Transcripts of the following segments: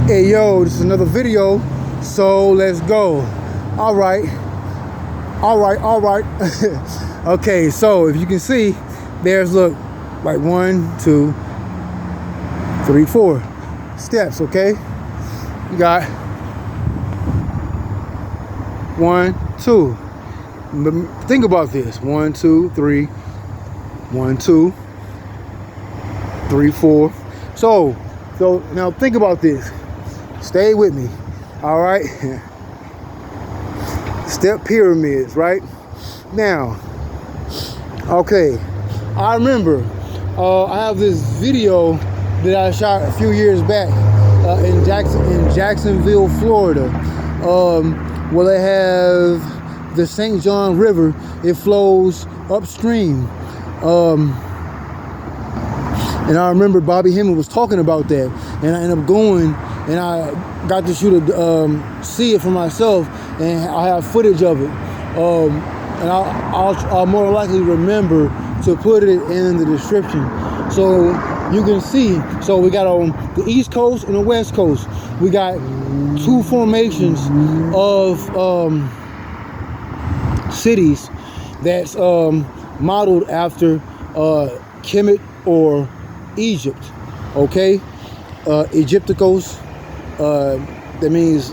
Hey yo, this is another video, so let's go. All right. Okay, so if you can see, there's, look, like 1, 2, 3, 4 steps. Okay, you got 1, 2. But think about this: 1, 2, 3, 1, 2, 3, 4. So now think about this. Stay with me, all right? Step pyramids, right? Now, okay, I remember I have this video that I shot a few years back in Jacksonville, Florida, where they have the St. John River. It flows upstream. And I remember Bobby Hemmitt was talking about that, and I ended up going, and I got to see it for myself, and I have footage of it. And I'll more likely remember to put it in the description, so you can see. So we got on the East Coast and the West Coast. We got two formations of cities that's modeled after Kemet or Egypt. Okay, Egypticos, that means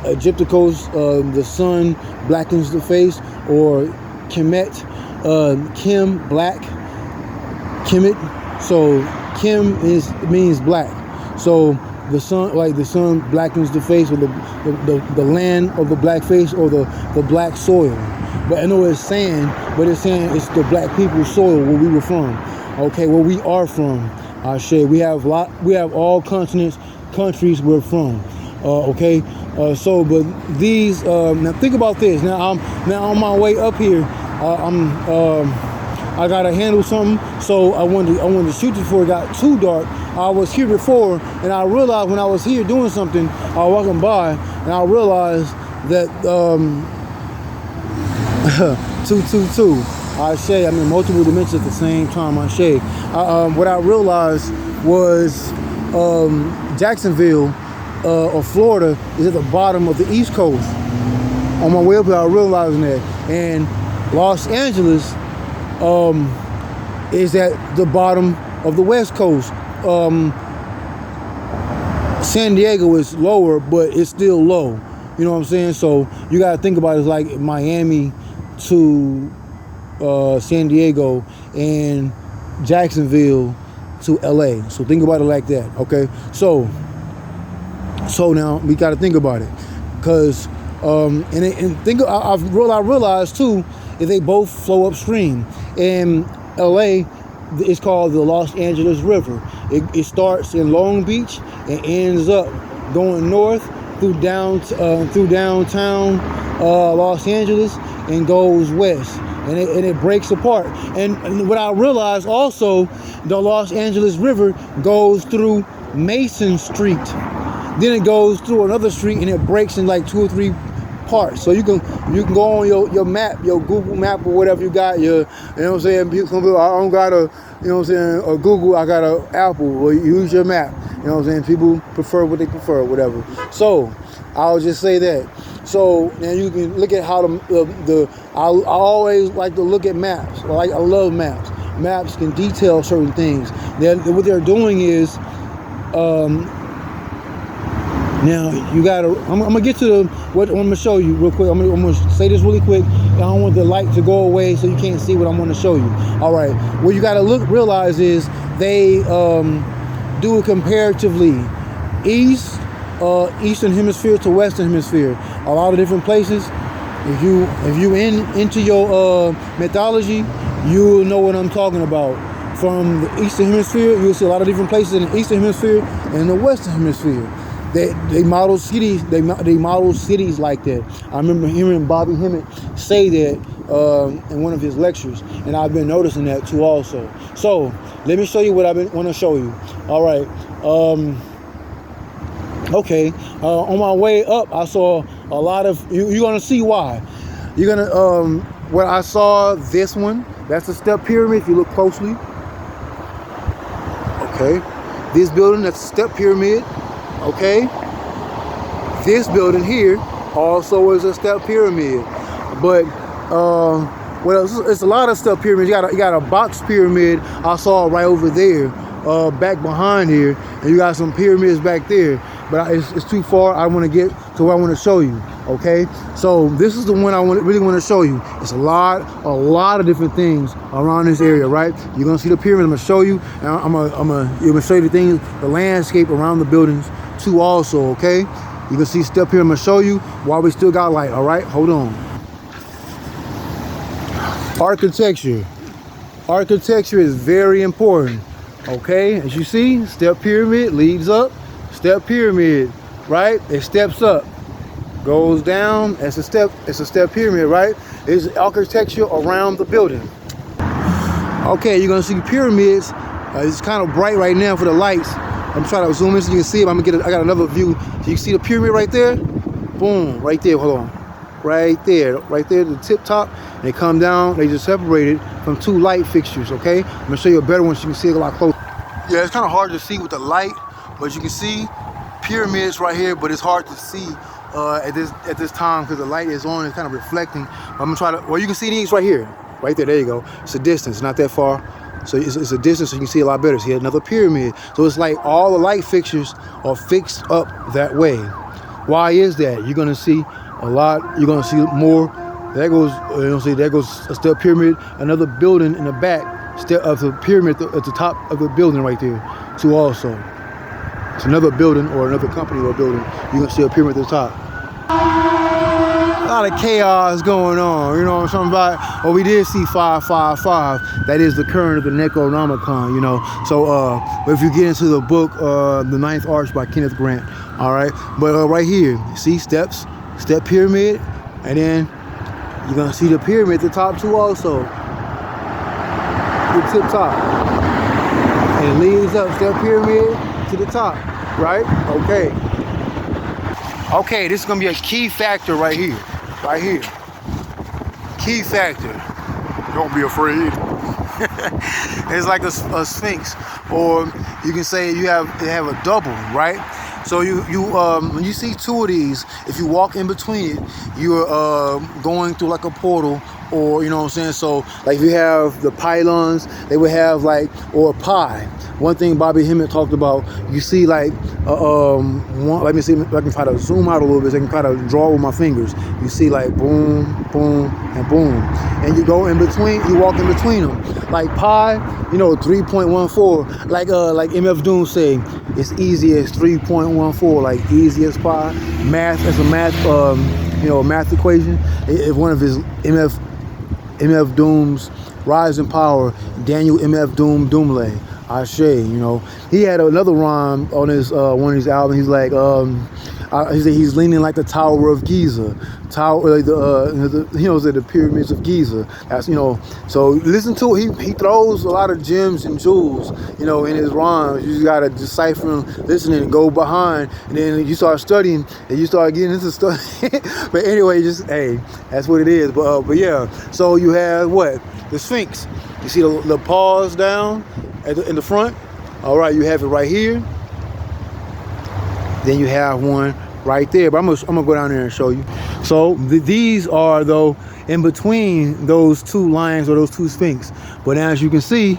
Egypticos, the sun blackens the face, or Kemet, Kim, black, Kemet. So Kim means black. So the sun, like the sun blackens the face, or the land of the black face, or the black soil. But I know it's sand, but it's saying it's the black people's soil where we were from. Okay, where we are from. I say we have all continents, countries we're from. Okay, so but these now think about this. Now I'm on my way up here. I gotta handle something, so I wanted to shoot before it got too dark. I was here before, and I realized when I was here doing something, I was walking by, and I realized that 222. I say I'm in multiple dimensions at the same time. I say what I realized was Jacksonville or Florida is at the bottom of the East Coast. On my way up here, I realized that, and Los Angeles is at the bottom of the West Coast. San Diego is lower, but it's still low. You know what I'm saying? So you got to think about it like Miami to San Diego, and Jacksonville to LA. So think about it like that. Okay, so now we got to think about it, because I realized too, if they both flow upstream. In LA, it's called the Los Angeles River. It starts in Long Beach and ends up going north through downtown Los Angeles and goes west. And it breaks apart. And what I realized also, the Los Angeles River goes through Mason Street. Then it goes through another street, and it breaks in like 2 or 3 parts. So you can go on your map, your Google map, or whatever you got. You know what I'm saying? Some people, I don't got a, you know what I'm saying, a Google, I got a Apple. Well, use your map. You know what I'm saying? People prefer what they prefer, whatever. So I'll just say that. So now you can look at how I always like to look at maps. I love maps. Maps can detail certain things. What they're doing is, now you gotta. I'm gonna get to what I'm gonna show you real quick. I'm gonna say this really quick. I don't want the light to go away so you can't see what I'm gonna show you. All right. What you gotta realize is they do it comparatively. Eastern Hemisphere to Western Hemisphere. A lot of different places. If you into your mythology, you'll know what I'm talking about. From the Eastern Hemisphere, you'll see a lot of different places in the Eastern Hemisphere and the Western Hemisphere. They model cities. They model cities like that. I remember hearing Bobby Hemmitt say that in one of his lectures, and I've been noticing that too also. So let me show you what I want to show you. All right. Okay, on my way up, I saw a lot of, you're gonna see why. You're gonna, when I saw this one, that's a step pyramid if you look closely. Okay, this building, that's a step pyramid. okay? This building here also is a step pyramid. But what else? It's a lot of step pyramids. You got a box pyramid I saw right over there, back behind here, and you got some pyramids back there. But it's too far. I want to get to where I want to show you. Okay, so this is the one I really want to show you. It's a lot of different things around this area, right? You're gonna see the pyramid. I'm gonna show you, and I'm gonna show you the things, the landscape around the buildings too. Also, okay, you can see step here. I'm gonna show you while we still got light. All right, hold on. Architecture. Architecture is very important. Okay, as you see, step pyramid leads up. Step pyramid, right? It steps up. Goes down, it's a step pyramid, right? It's architecture around the building. Okay, you're gonna see pyramids. It's kind of bright right now for the lights. I'm trying to zoom in so you can see it. I got another view. So you see the pyramid right there? Boom, right there, hold on. Right there, the tip top. They come down, they just separated from two light fixtures, okay? I'm gonna show you a better one so you can see it a lot closer. Yeah, it's kind of hard to see with the light, but you can see pyramids right here, but it's hard to see at this time because the light is on. It's kind of reflecting. I'm gonna try to. Well, you can see these right here, right there. There you go. It's a distance, not that far. So it's a distance, so you can see a lot better. See another pyramid. So it's like all the light fixtures are fixed up that way. Why is that? You're gonna see a lot. You're gonna see more. There goes. You know, see there goes a step pyramid. Another building in the back. Step of the pyramid at the top of the building right there. Too also. It's another building or another company or building. You're gonna see a pyramid at the top. A lot of chaos going on, you know what I'm talking about? Well, we did see 555. That is the current of the Necronomicon, you know. So if you get into the book, The Ninth Arch by Kenneth Grant, all right? But right here, see steps, step pyramid, and then you're gonna see the pyramid at the top too also. The tip top. And it leads up, step pyramid to the top, right? Okay. Okay, this is gonna be a key factor right here. Right here. Key factor. Don't be afraid. It's like a Sphinx, or you can say they have a double, right? So when you see two of these, if you walk in between it, you're going through like a portal, or you know what I'm saying. So like if you have the pylons, they would have like, or a pie. One thing Bobby Hemmitt talked about, you see like let me see if I can try to zoom out a little bit so I can try to draw with my fingers. You see like boom, boom, and boom. And you go in between, you walk in between them. Like pi, you know, 3.14. Like MF Doom say, it's easy as 3.14, like easy as pi. Math, as a math, math equation. If one of his MF Doom's rise in power, Daniel MF Doomlay. Ashe, you know, he had another rhyme on his one of his albums. He's like, he said he's leaning like the Tower of Giza, like the pyramids of Giza. That's, you know, so listen to it. He throws a lot of gems and jewels, you know, in his rhymes. You just gotta decipher them, listen, and go behind, and then you start studying and you start getting into stuff. But anyway, just hey, that's what it is. But yeah, so you have what? The Sphinx. You see the paws down in the front. All right, you have it right here. Then you have one right there. But I'm gonna go down there and show you. So these are though in between those two lines or those two Sphinx. But as you can see,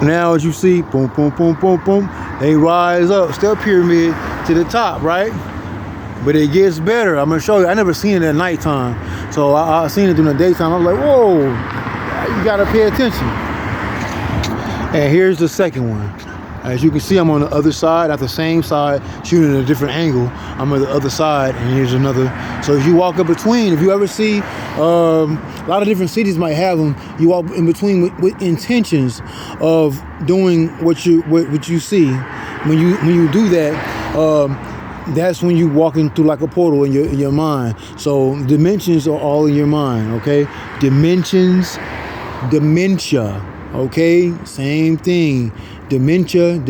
now as you see, boom, boom, boom, boom, boom, they rise up, step pyramid to the top, right? But it gets better. I'm gonna show you. I never seen it at nighttime, so I seen it during the daytime. I was like, whoa, you gotta pay attention. And here's the second one. As you can see, I'm on the other side, at the same side, shooting at a different angle. I'm on the other side, and here's another. So if you walk in between, if you ever see, a lot of different cities might have them. You walk in between with intentions of doing what you see. When you do that, that's when you walking through like a portal in your mind. So dimensions are all in your mind. Okay, dimensions, dementia. Okay, same thing. Dementia,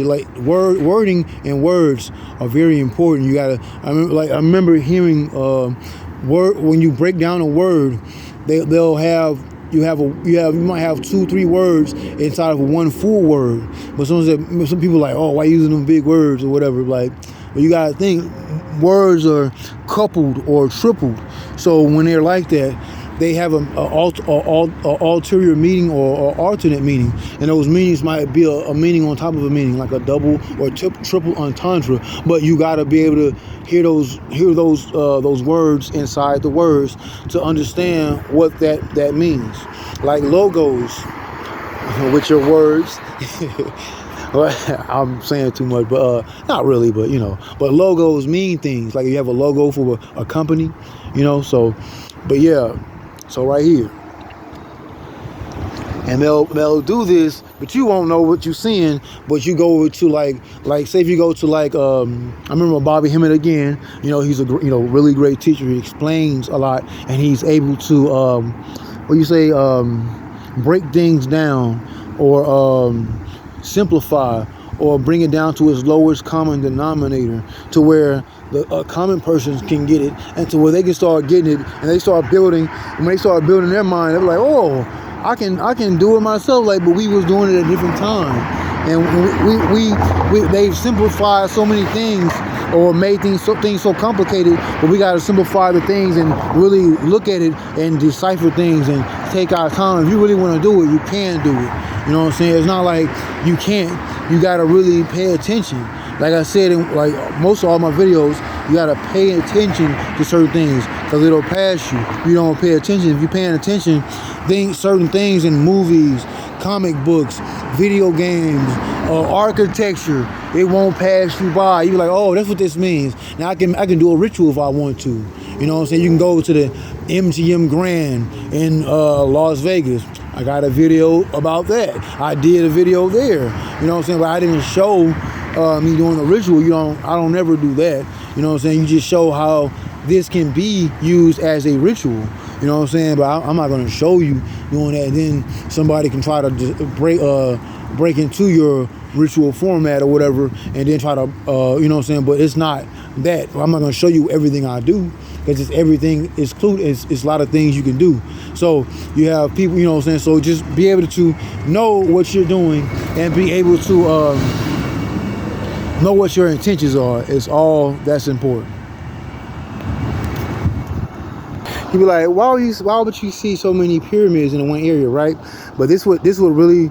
like wording and words are very important. You gotta. I remember hearing when you break down a word, they'll have you might have 2-3 words inside of one full word. But some people are like, oh, why using them big words or whatever? Like, well, you gotta think words are coupled or tripled. So when they're like that, they have a ulterior meaning or alternate meaning, and those meanings might be a meaning on top of a meaning, like a double or triple entendre. But you got to be able to hear those words inside the words to understand what that means. Like logos, with your words. I'm saying too much, but not really. But but logos mean things. Like you have a logo for a company, So, but yeah. So right here, and they'll do this, but you won't know what you're seeing. But you go to like say if you go to I remember Bobby Hemmitt again. He's a really great teacher. He explains a lot, and he's able to break things down or simplify or bring it down to its lowest common denominator, to where the common persons can get it, and to where they can start getting it, and they start building. And when they start building their mind, they're like, oh, I can do it myself. But we was doing it at a different time, and they've simplified so many things or made things so complicated. But we got to simplify the things and really look at it and decipher things and take our time. If you really want to do it, you can do it. You know what I'm saying? It's not like you can't. You got to really pay attention. Like I said in most of all my videos, you got to pay attention to certain things because it'll pass you. You don't pay attention. If you're paying attention, certain things in movies, comic books, video games, architecture, it won't pass you by. You're like, oh, that's what this means. Now I can do a ritual if I want to. You know what I'm saying? You can go to the MGM Grand in Las Vegas. I got a video about that. I did a video there. You know what I'm saying? But I didn't show me doing a ritual. I don't never do that. You know what I'm saying? You just show how this can be used as a ritual. You know what I'm saying? But I'm not going to show you doing that. And then somebody can try to break into your ritual format or whatever, and then try to, you know what I'm saying? But it's not that. I'm not going to show you everything I do, because it's everything is included. It's a lot of things you can do. So you have people, you know what I'm saying? So just be able to know what you're doing and be able to know what your intentions are. Is all that's important. You be like, why would you see so many pyramids in one area, right? But this what really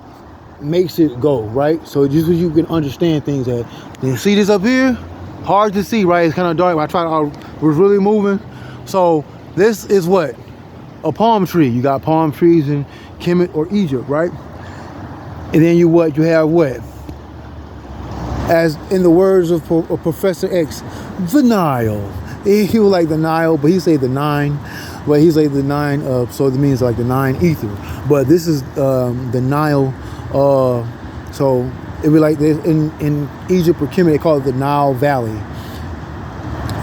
makes it go, right? So just so you can understand things. That you see this up here, hard to see, right? It's kind of dark. I was really moving. So this is what? A palm tree. You got palm trees in Kemet or Egypt, right? And then you have what? As in the words of Professor X, the Nile. He was like the Nile, but he say the nine. But he say the nine, so it means like the nine ether. But this is the Nile. So it'd be like this in Egypt or Kemet, they call it the Nile Valley.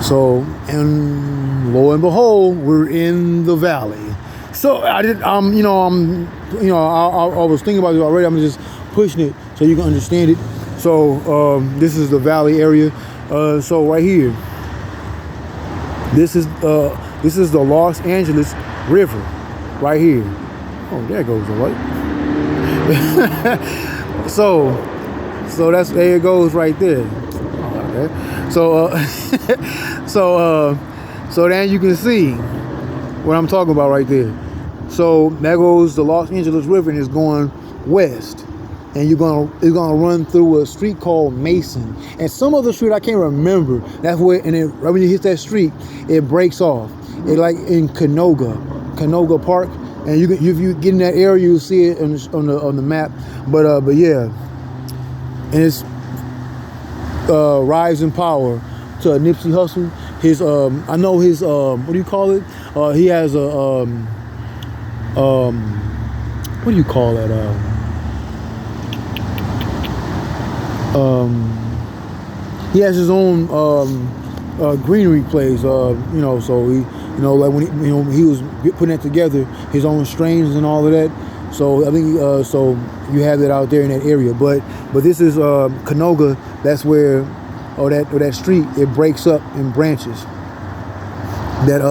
So, and lo and behold, we're in the valley. So I was thinking about it already. I'm just pushing it so you can understand it. So this is the valley area. So right here, this is the Los Angeles River, right here. Oh, there goes the light. So there it goes right there. Okay. So so then you can see what I'm talking about right there. So there goes the Los Angeles River, and it's going west. And it's gonna run through a street called Mason, and some other street I can't remember. That's where, and then right when you hit that street, it breaks off. It like in Canoga Park, and if you get in that area, you'll see it on the map. But yeah, and it's Rise in Power to Nipsey Hussle. His I know his what do you call it? He has a what do you call that? He has his own greenery place, so he, like when he was putting that together, his own strains and all of that. So I think so you have that out there in that area. But this is Canoga. That's where that street, it breaks up in branches. That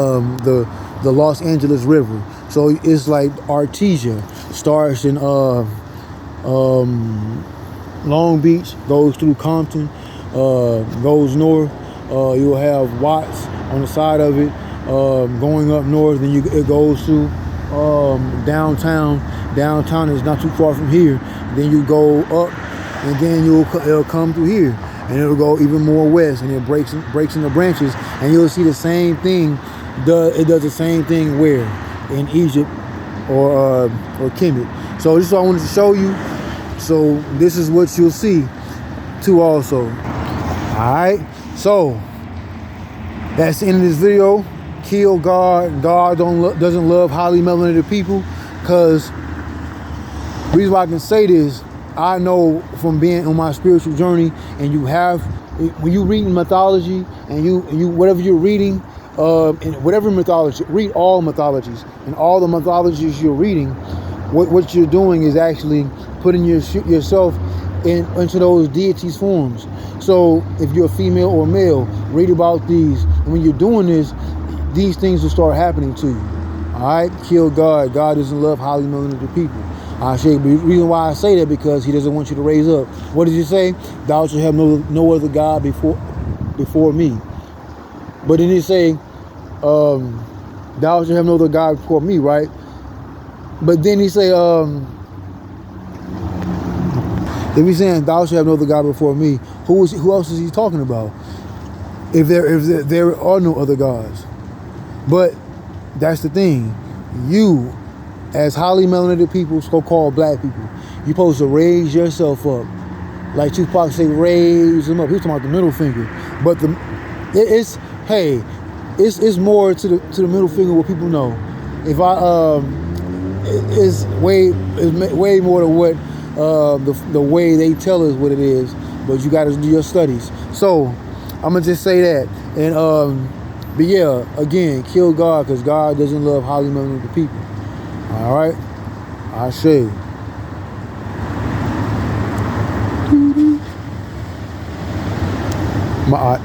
the Los Angeles River. So it's like Artesia starts in Long Beach, goes through Compton, goes north. You'll have Watts on the side of it, going up north. Then it goes through downtown. Downtown is not too far from here. Then you go up, and then it'll come through here, and it'll go even more west, and it breaks into branches, and you'll see the same thing. It does the same thing where in Egypt or Kemet. So this is what I wanted to show you. So this is what you'll see too also. Alright, so that's the end of this video. Kill God. God doesn't love highly melanated people. Because the reason why I can say this, I know from being on my spiritual journey, and when you read mythology and you whatever you're reading, in whatever mythology, read all mythologies, and all the mythologies you're reading, what you're doing is actually putting yourself into those deities' forms. So if you're a female or male, read about these, and when you're doing this, these things will start happening to you. All right, kill God. God doesn't love highly melanated people. The reason why I say that, because he doesn't want you to raise up. What did he say? Thou shalt have no other God before me. But then he say, thou shalt have no other God before me, right? But then he say, if he's saying thou shalt have no other God before me, who else is he talking about? If there are no other gods. But that's the thing. You, as highly melanated people, so-called black people, you're supposed to raise yourself up. Like Tupac say, raise them up. He was talking about the middle finger. But it's more to the middle finger, what people know. If it's way more than what the way they tell us what it is. But you got to do your studies. So I'm gonna just say that. And but yeah, again, kill God, because God doesn't love highly melanated people. All right, I say. MAAT.